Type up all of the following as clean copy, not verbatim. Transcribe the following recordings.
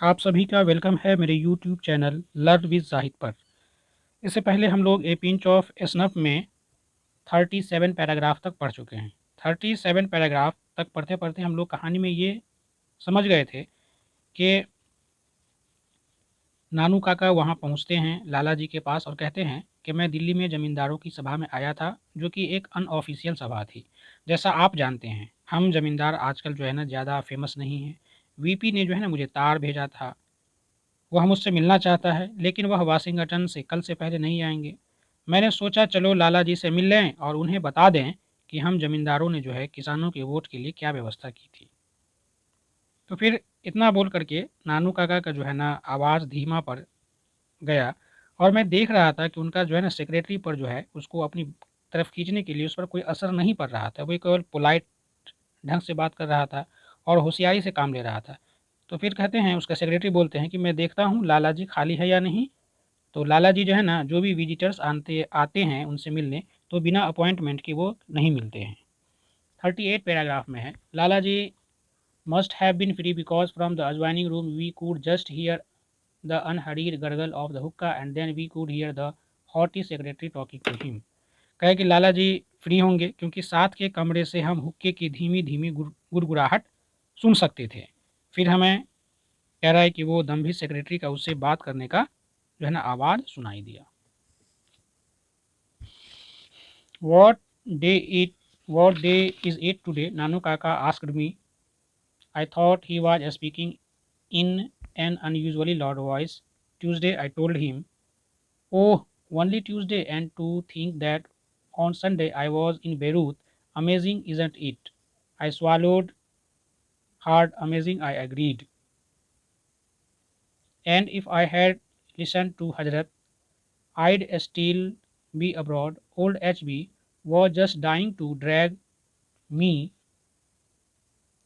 आप सभी का वेलकम है मेरे YouTube channel learn with Zahid पर। इससे पहले हम लोग ए पिंच ऑफ स्नफ में 37 पैराग्राफ तक पढ़ चुके हैं। 37 पैराग्राफ तक पढ़ते पढ़ते हम लोग कहानी में ये समझ गए थे कि नानू काका वहाँ पहुँचते हैं लाला जी के पास और कहते हैं कि मैं दिल्ली में ज़मींदारों की सभा में आया था, जो कि एक अनऑफिशियल सभा थी। जैसा आप जानते हैं, हम ज़मींदार आजकल जो है ना ज़्यादा फेमस नहीं हैं। वीपी ने जो है ना मुझे तार भेजा था, वह मुझसे मिलना चाहता है, लेकिन वह वाशिंगटन से कल से पहले नहीं आएंगे। मैंने सोचा चलो लाला जी से मिल लें और उन्हें बता दें कि हम ज़मींदारों ने जो है किसानों के वोट के लिए क्या व्यवस्था की थी। तो फिर इतना बोल करके नानू काका का जो है ना आवाज़ धीमा पड़ गया और मैं देख रहा था कि उनका जो है ना सेक्रेटरी पर जो है उसको अपनी तरफ खींचने के लिए उस पर कोई असर नहीं पड़ रहा था। वो केवल पोलाइट ढंग से बात कर रहा था और होशियारी से काम ले रहा था। तो फिर कहते हैं, उसका सेक्रेटरी बोलते हैं कि मैं देखता हूँ लाला जी खाली है या नहीं। तो लाला जी जो है ना, जो भी विजिटर्स आते आते हैं उनसे मिलने, तो बिना अपॉइंटमेंट के वो नहीं मिलते हैं। 38 पैराग्राफ में है, Lala ji must have been free because from the adjoining room we could just hear the unheard gargle of the hookah and then we could hear the haughty secretary talking to him. कहे कि लाला जी free होंगे क्योंकि साथ के कमरे से हम हुक्के की धीमी धीमी गुड़गुड़ाहट सुन सकते थे। फिर हमें कह रहा है कि वो दम्भी सेक्रेटरी का उससे बात करने का जो है ना आवाज़ सुनाई दिया। What day it what day is it today? Nanu Kaka asked me. I thought he was speaking in an unusually loud voice. Tuesday, I told him. Oh, only Tuesday, and to think that on Sunday I was in Beirut. Amazing, isn't it? I swallowed hard. Amazing, I agreed. And if I had listened to Hazrat, I'd still be abroad. Old HB was just dying to me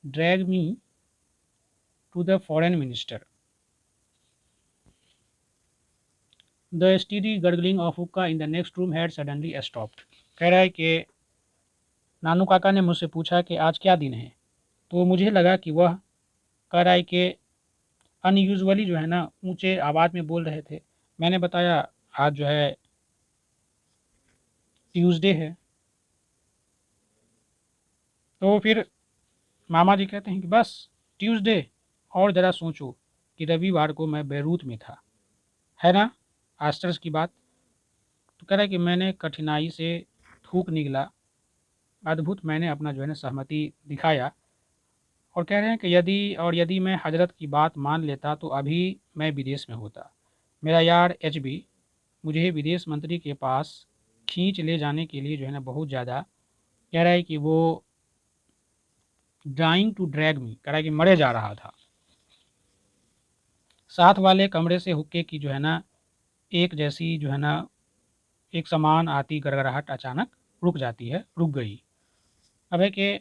drag me to the foreign minister. The steady gurgling of hookah in the next room had suddenly stopped. कह रहा है कि नानू काका ने मुझसे पूछा कि आज क्या दिन है, तो मुझे लगा कि वह कह रहा है कि अनयूजुअली जो है ना ऊंचे आवाज़ में बोल रहे थे। मैंने बताया आज जो है ट्यूसडे है। तो फिर मामा जी कहते हैं कि बस ट्यूसडे, और ज़रा सोचो कि रविवार को मैं बैरूत में था, है ना आश्चर्य की बात। तो कह रहा है कि मैंने कठिनाई से थूक निकला, अद्भुत, मैंने अपना जो है ना सहमति दिखाया और कह रहे हैं कि यदि मैं हजरत की बात मान लेता तो अभी मैं विदेश में होता। मेरा यार एचबी मुझे विदेश मंत्री के पास खींच ले जाने के लिए जो है ना बहुत ज़्यादा कह रहा है कि वो ड्राइंग टू ड्रैग मी, कह रहा है कि मरे जा रहा था। साथ वाले कमरे से हुक्के की जो है ना एक जैसी जो है ना एक समान आती गड़गड़ाहट अचानक रुक जाती है, रुक गई। अब है कि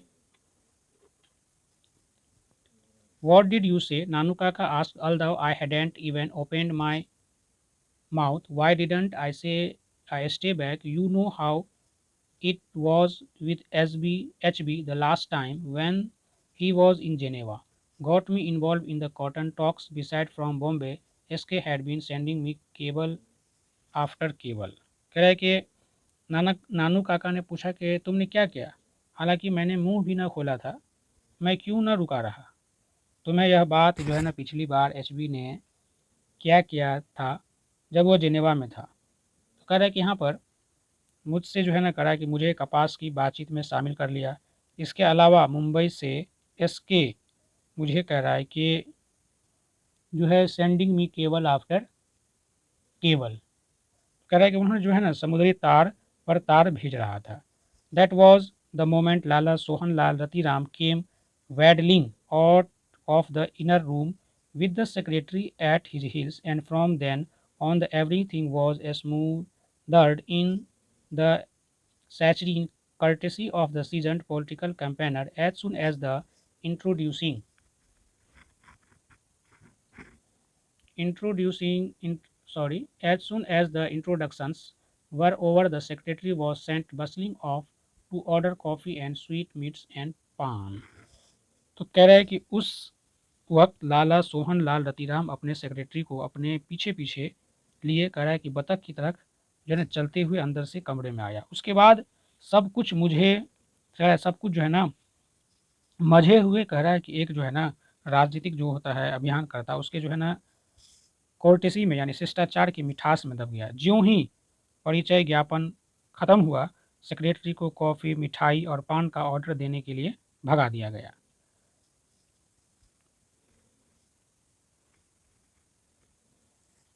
What did you say? Nanu Kaka asked, although I hadn't even opened my mouth. Why didn't I stay back? You know how it was with HB the last time when he was in Geneva. Got me involved in the cotton talks. Beside from Bombay, SK had been sending me cable after cable. कह रहा है कि नानू काका ने पूछा कि तुमने क्या किया, हालांकि मैंने मुंह भी ना खोला था, मैं क्यों ना रुका रहा। तुम्हें यह बात जो है ना पिछली बार एचबी ने क्या किया था जब वो जिनेवा में था। तो कह रहा है कि यहाँ पर मुझसे जो है ना करा कि मुझे कपास की बातचीत में शामिल कर लिया। इसके अलावा मुंबई से एसके मुझे कह रहा है कि जो है sending me cable after cable, कह रहा है कि उन्होंने जो है ना समुद्री तार पर तार भेज रहा था। That was the moment Lala Sohan Lal Ratiram came waddling out of the inner room with the secretary at his heels, and from then on everything was smothered in the saccharine courtesy of the seasoned political campaigner. As soon as the introducing introducing in, as soon as the introductions were over, the secretary was sent bustling off to order coffee and sweet meats and pan. तो कह रहा है कि उस वक्त लाला सोहन लाल रतिराम अपने secretary को अपने पीछे पीछे लिए कह रहा है कि बतख की तरह जो है ना चलते हुए अंदर से कमरे में आया। उसके बाद सब कुछ मुझे सब कुछ जो है ना मजे हुए कह रहा है कि एक जो है ना राजनीतिक जो होता है अभियानकर्ता उसके जो है ना कोर्टेसी में यानी शिष्टाचार की मिठास में दब गया। ज्यों ही परिचय ज्ञापन खत्म हुआ, सेक्रेटरी को कॉफ़ी, मिठाई और पान का ऑर्डर देने के लिए भगा दिया गया।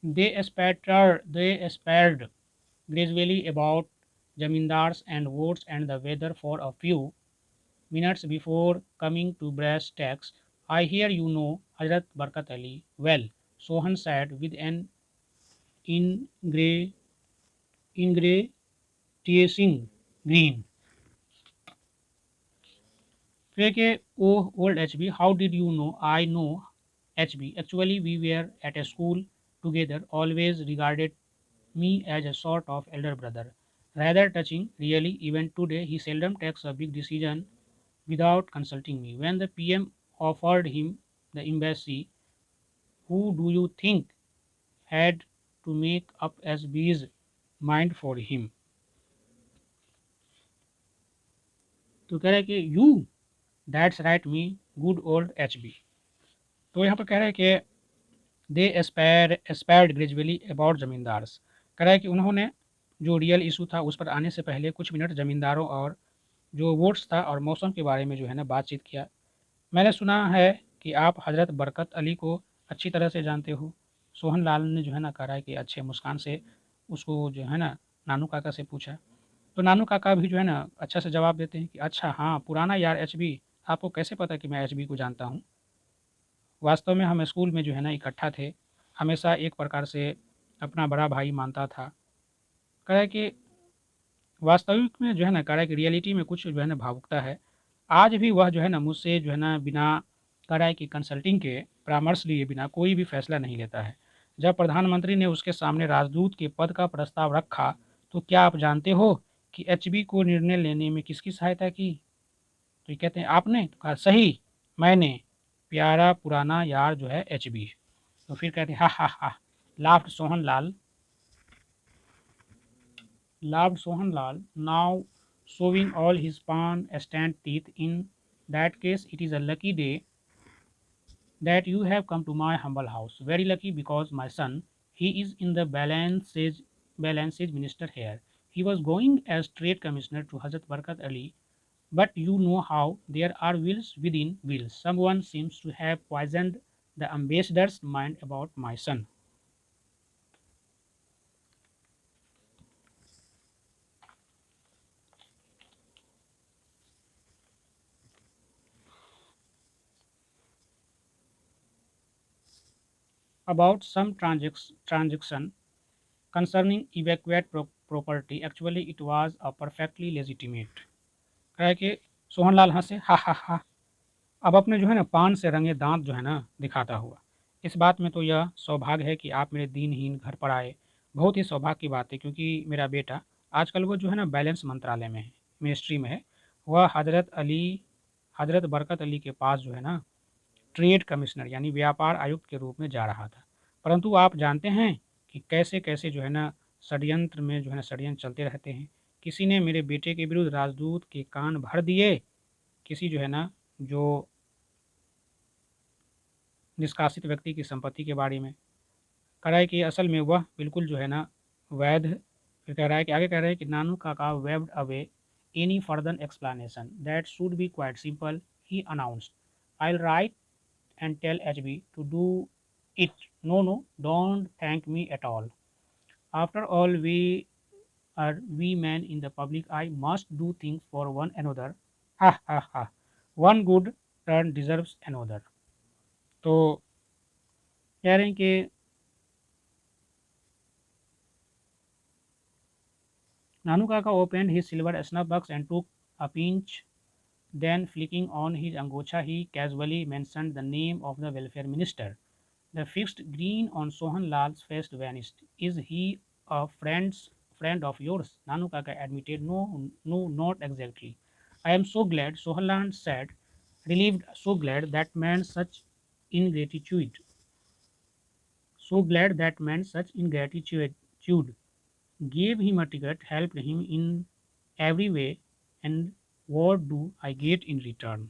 They spattered gradually about zamindars and votes and the weather for a few minutes before coming to brass tacks. I hear you know Hazrat Barkat Ali well, Sohan said with an ingratiating grin. K. Oh, old HB, how did you know? I know HB. Actually, we were at a school together, always regarded me as a sort of elder brother. Rather touching, really, even today, he seldom takes a big decision without consulting me. When the PM offered him the embassy, who do you think had to make up SB's mind for him? तो कह रहे कि you that's right me good old H B. तो यहाँ पर कह रहे हैं कि they aspired gradually about zamindars. कह रहा है कि उन्होंने जो रियल इशू था उस पर आने से पहले कुछ मिनट ज़मींदारों और जो वोट्स था और मौसम के बारे में जो है ना बातचीत किया। मैंने सुना है कि आप हज़रत बरकत अली को अच्छी तरह से जानते हो। सोहन लाल ने जो है ना कहा है कि अच्छे मुस्कान से उसको जो है ना नानू काका से पूछा। तो नानू काका भी जो है ना अच्छा से जवाब देते हैं कि अच्छा हाँ पुराना यार एच बी, आपको कैसे पता कि मैं एच बी को जानता हूँ। वास्तव में हम स्कूल में जो है ना इकट्ठा थे, हमेशा एक प्रकार से अपना बड़ा भाई मानता था। कहा है कि वास्तविक में जो है ना कहा है कि रियलिटी में कुछ जो है ना भावुकता है। आज भी वह जो है ना मुझसे जो है ना बिना कहा है कि कंसल्टिंग के परामर्श लिए बिना कोई भी फैसला नहीं लेता है। जब प्रधानमंत्री ने उसके सामने राजदूत के पद का प्रस्ताव रखा तो क्या आप जानते हो कि एचबी को निर्णय लेने में किसकी सहायता की? तो ये कहते हैं आपने? तो कहा सही, मैंने, प्यारा पुराना यार जो है एचबी। तो फिर कहते हैं हा हा हा, laughed Sohan Lal, laughed Sohanlal, now showing all his pan stand teeth. In that case, it is a lucky day that you have come to my humble house. Very lucky because my son, he is in the balances minister here. He was going as trade commissioner to Hazrat Barkat Ali, but you know how there are wheels within wheels. Someone seems to have poisoned the ambassador's mind about my son. About some transaction concerning evacuate property, actually it was a perfectly legitimate। कहा है कि सोहनलाल हंसे हा हा हा, अब अपने जो है ना पान से रंगे दांत जो है ना दिखाता हुआ। इस बात में तो यह सौभाग्य है कि आप मेरे दीनहीन घर पर आए। बहुत ही सौभाग्य की बात है क्योंकि मेरा बेटा आजकल वो जो है ना बैलेंस मंत्रालय में है, मिनिस्ट्री में है। वह हजरत बरकत अली के पास जो है ना ट्रेड कमिश्नर यानी व्यापार आयुक्त के रूप में जा रहा था। परंतु आप जानते हैं कि कैसे-कैसे जो है ना षड्यंत्र में जो है ना षड्यंत्र चलते रहते हैं। किसी ने मेरे बेटे के विरुद्ध राजदूत के कान भर दिए, किसी जो है ना जो निष्कासित व्यक्ति की संपत्ति के बारे में। कह रहा है कि असल में वह बिल्कुल जो है ना वैध। फिर कह रहा है कि आगे कह रहा है कि नानू काका waived away any further explanation that should be quite simple, he announced. I will write and tell HB to do it. No, no, don't thank me at all. After all, we men in the public eye must do things for one another. Ha ha ha. One good turn deserves another. तो कह रहे हैं कि नानू काका opened his silver snuff box and took a pinch. Then, flicking on his angocha, he casually mentioned the name of the welfare minister. The fixed grin on Sohan Lal's face vanished. Is he a friend of yours? Nanu Kaka admitted, no, no, not exactly. I am so glad, Sohan Lal said, relieved, so glad that man such ingratitude. So glad that man such ingratitude gave him a ticket, helped him in every way, and what do I get in return?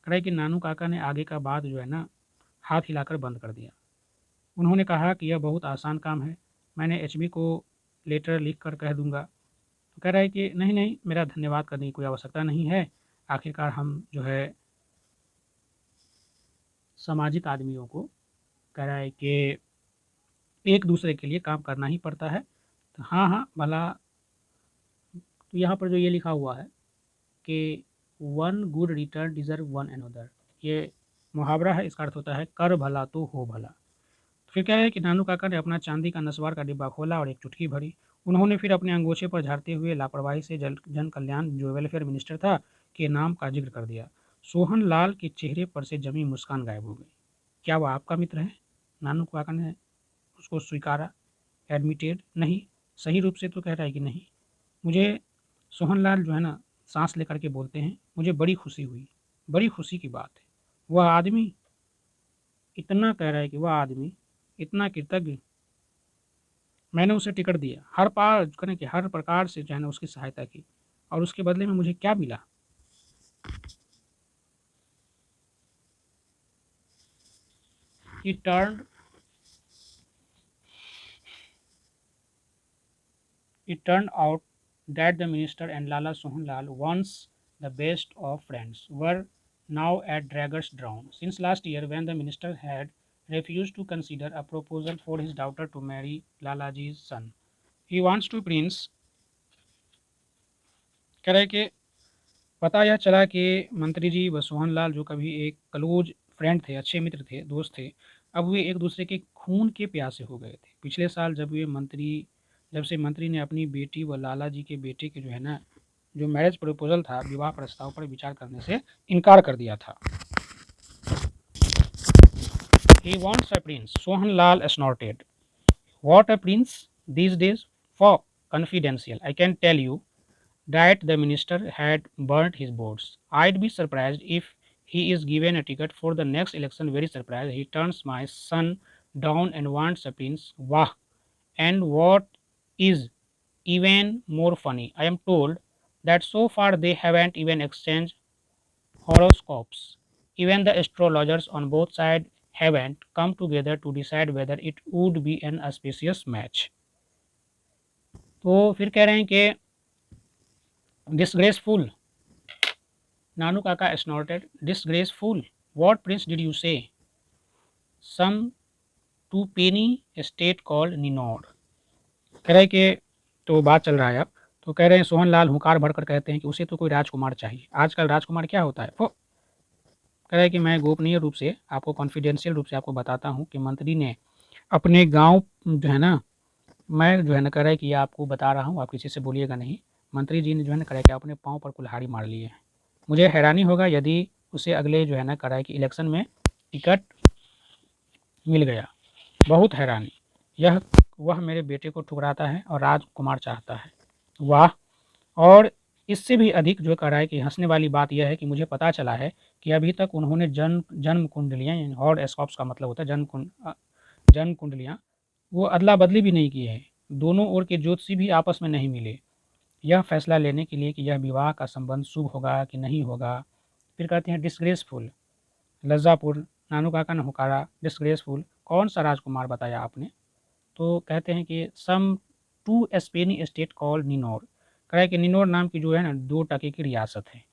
कह रहा है कि नानू काका ने आगे का बात जो है ना हाथ हिलाकर बंद कर दिया। उन्होंने कहा कि यह बहुत आसान काम है, मैंने एचबी को लेटर लिख कर कह दूंगा। तो कह रहा है कि नहीं नहीं, मेरा धन्यवाद करने की कोई आवश्यकता नहीं है। आखिरकार हम जो है सामाजिक आदमियों को कह रहा है कि एक दूसरे के लिए काम करना ही पड़ता है। तो हाँ हाँ भला, तो यहाँ पर जो ये लिखा हुआ है कि one good return deserve one another, ये मुहावरा है, इसका अर्थ होता है कर भला तो हो भला। फिर क्या है कि नानू काका ने अपना चांदी का नस्वार का डिब्बा खोला और एक चुटकी भरी। उन्होंने फिर अपने अंगोछे पर झाड़ते हुए लापरवाही से जन कल्याण जो वेलफेयर मिनिस्टर था के नाम का जिक्र कर दिया। सोहन लाल के चेहरे पर से जमी मुस्कान गायब हो गई। क्या वह आपका मित्र है? नानू काका ने उसको स्वीकारा, एडमिटेड, नहीं, सही रूप से तो कह रहा है कि नहीं। मुझे सोहनलाल जो है ना सांस लेकर के बोलते हैं, मुझे बड़ी खुशी हुई, बड़ी खुशी की बात है। वह आदमी इतना कह रहा है कि वह आदमी इतना कृतज्ञ, मैंने उसे टिकट दिया, हर पार करें कि हर प्रकार से जो है ना उसकी सहायता की, और उसके बदले में मुझे क्या मिला? It turned It turned out that the minister and Lala Sohanlal, once the best of friends, were now at Dragger's Drown. Since last year, when the minister had refused to consider a proposal for his daughter to marry Lalaji's son, he wants to Prince कह रहे कि पता यह चला कि मंत्री जी व सोहनलाल जो कभी एक क्लोज फ्रेंड थे, अच्छे मित्र थे, दोस्त थे, अब वे एक दूसरे के खून के प्यासे हो गए थे। पिछले साल जब से मंत्री ने अपनी बेटी व लाला जी के बेटे के जो है ना जो मैरिज प्रपोजल था, विवाह प्रस्ताव पर विचार करने से इनकार कर दिया था। He wants a prince, Sohanlal snorted. What a prince these days? For confidential, I can tell you that the minister had burnt his boats. I'd be surprised if he is given a ticket for the next election. Very surprised. He turns my son down and wants a prince. Wah! And what is even more funny, I am told that so far they haven't even exchanged horoscopes. Even the astrologers on both sides haven't come together to decide whether it would be an auspicious match. तो फिर कह रहे हैं कि disgraceful. Nanu Kaka snorted. Disgraceful. What prince did you say? Some two-penny estate called Ninor. कह रहे हैं कि तो बात चल रहा है अब, तो कह रहे हैं सोहनलाल हुंकार भरकर कहते हैं कि उसे तो कोई राजकुमार चाहिए। आजकल राजकुमार क्या होता है? वो कह रहा है कि मैं गोपनीय रूप से आपको, कॉन्फिडेंशियल रूप से आपको बताता हूँ कि मंत्री ने अपने गांव जो है ना, मैं जो है ना कह रहा है कि ये आपको बता रहा हूँ, आप किसी से बोलिएगा नहीं। मंत्री जी ने जो है ना कह रहा है कि अपने पाँव पर कुल्हाड़ी मार लिए है। मुझे हैरानी होगा यदि उसे अगले जो है ना कह रहा है कि इलेक्शन में टिकट मिल गया। बहुत हैरानी, यह वह मेरे बेटे को ठुकराता है और राजकुमार चाहता है। वाह! और इससे भी अधिक जो कह रहा है कि हंसने वाली बात यह है कि मुझे पता चला है कि अभी तक उन्होंने जन्म कुंडलियाँ, हॉरोस्कोप्स का मतलब होता है जन्म कुंडलियाँ, वो अदला बदली भी नहीं की है। दोनों ओर के ज्योतिषी भी आपस में नहीं मिले यह फैसला लेने के लिए कि यह विवाह का संबंध शुभ होगा कि नहीं होगा। फिर कहते हैं डिस्ग्रेसफुल, लज्जापुर। नानू काका ने हुकारा, डिस्ग्रेसफुल, कौन सा राजकुमार बताया आपने? तो कहते हैं कि सम टू स्पेनी स्टेट कॉल निनोर। कह रहा है कि निनोर नाम की जो है ना 2 टके की रियासत है।